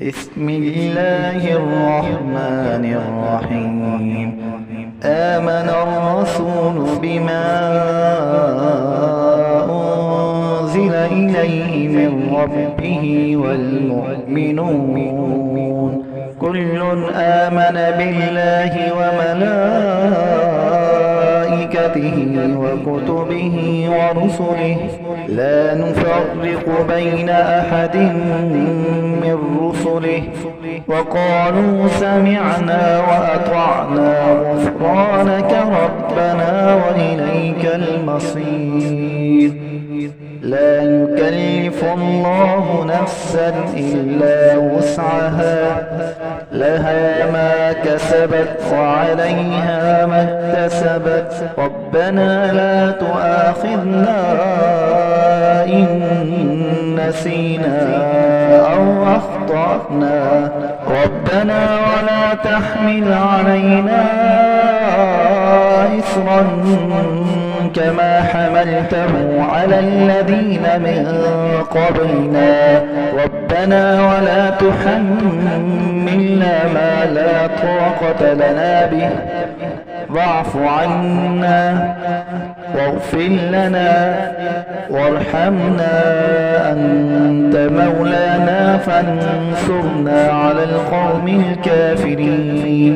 بسم الله الرحمن الرحيم. آمن الرسول بما أنزل إليه من ربه والمؤمنون كل آمن بالله وملائكته وكتبه ورسله لا نفرق بين أحد من رسله وقالوا سمعنا وأطعنا غفرانك ربنا وإليك المصير. لا يكلف الله نفسا إلا وسعها لها ما كسبت وعليها ما اكتسبت ربنا لا تؤاخذنا إن نسينا أو أخطأنا ربنا ولا تحمل علينا إصرا كما حملته على الذين من قبلنا ربنا ولا تحملنا ما لا طاقة لنا به واعف عنا واغفر لنا وارحمنا أنت مولانا فانصرنا على القوم الكافرين.